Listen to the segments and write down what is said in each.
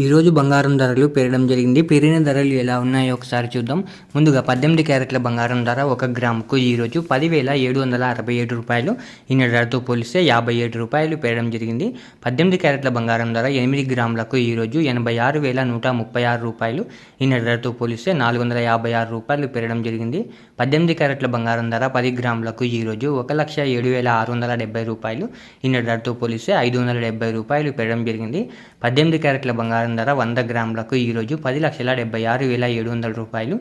ఈరోజు బంగారం ధరలు పెరగడం జరిగింది. పెరిగిన ధరలు ఎలా ఉన్నాయో ఒకసారి చూద్దాం. ముందుగా 18 క్యారెట్ల బంగారం ధర 1 గ్రాముకు ఈరోజు 10,767 రూపాయలు. నిన్న ధరతో పోలిస్తే 57 రూపాయలు పెరగడం జరిగింది. 18 క్యారెట్ల బంగారం ధర 8 గ్రాములకు ఈరోజు 86,136 రూపాయలు. నిన్న ధరతో పోలిస్తే 456 రూపాయలు పెరగడం జరిగింది. 18 క్యారెట్ల బంగారం ధర 10 గ్రాములకు ఈరోజు 1,07,670 రూపాయలు. నిన్న ధరతో పోలిస్తే 570 రూపాయలు పెరగడం జరిగింది. 18 క్యారెట్ల బంగారం ధర 100 గ్రాములకు ఈరోజు 10,76,700 రూపాయలు.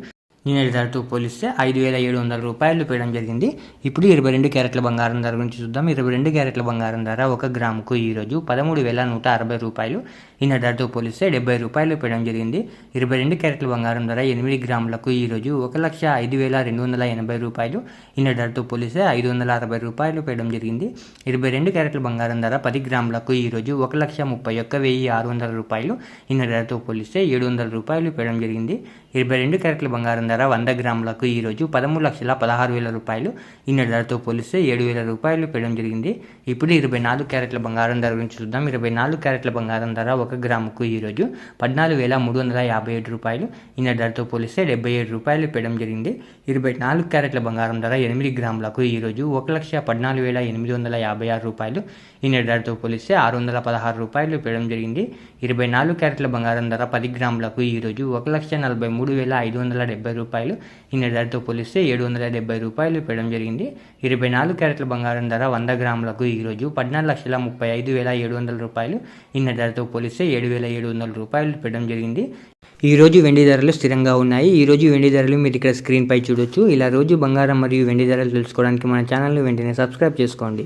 నిన్నటి ధరతో పోలిస్తే 5,700 రూపాయలు పెరగడం జరిగింది. ఇప్పుడు 22 క్యారెట్ల బంగారం ధర గురించి చూద్దాం. 22 క్యారెట్ల బంగారం ధర 1 గ్రాముకు ఈరోజు 13,160 రూపాయలు. నిన్న ధరతో పోలిస్తే 70 రూపాయలు పెరగడం జరిగింది. 22 క్యారెట్ల బంగారం ధర 8 గ్రాములకు ఈరోజు 1,05,280 రూపాయలు. నిన్న ధరతో పోలిస్తే 560 రూపాయలు పెరగడం జరిగింది. 22 క్యారెట్ల బంగారం ధర 10 గ్రాములకు ఈరోజు 1,31,600 రూపాయలు. నిన్న ధరతో పోలిస్తే 700 రూపాయలు పెరగడం జరిగింది. 22 క్యారెట్ల బంగారం ధర 100 గ్రాములకు ఈరోజు 13,16,000 రూపాయలు. నిన్న ధరతో పోలిస్తే 7,000 రూపాయలు పెరగడం జరిగింది. ఇప్పుడు 24 క్యారెట్ల బంగారం ధర గురించి చూద్దాం. 24 క్యారెట్ల బంగారం ధర 1 గ్రాముకు ఈరోజు 14,357 రూపాయలు. నిన్న ధరతో పోలిస్తే 77 రూపాయలు పెరగడం జరిగింది. 24 క్యారెట్ల బంగారం ధర 8 గ్రాములకు ఈరోజు 1,14,856 రూపాయలు. నిన్న ధరతో పోలిస్తే 616 రూపాయలు పెరగడం జరిగింది. 24 క్యారెట్ల బంగారం ధర 10 గ్రాములకు ఈరోజు 1,43,570 రూపాయలు. నిన్న ధరతో పోలిస్తే 770 రూపాయలు పెరగడం జరిగింది. 24 క్యారెట్ల బంగారం ధర 100 గ్రాములకు ఈరోజు 14,35,700 రూపాయలు. నిన్న ధరతో పోలిస్తే 7,700 రూపాయలు పెరగడం జరిగింది. ఈరోజు వెండి ధరలు స్థిరంగా ఉన్నాయి. ఈరోజు వెండి ధరలు మీరు ఇక్కడ స్క్రీన్పై చూడొచ్చు. ఇలా రోజు బంగారం మరియు వెండి ధరలు తెలుసుకోవడానికి మన ఛానల్ని వెంటనే సబ్స్క్రైబ్ చేసుకోండి.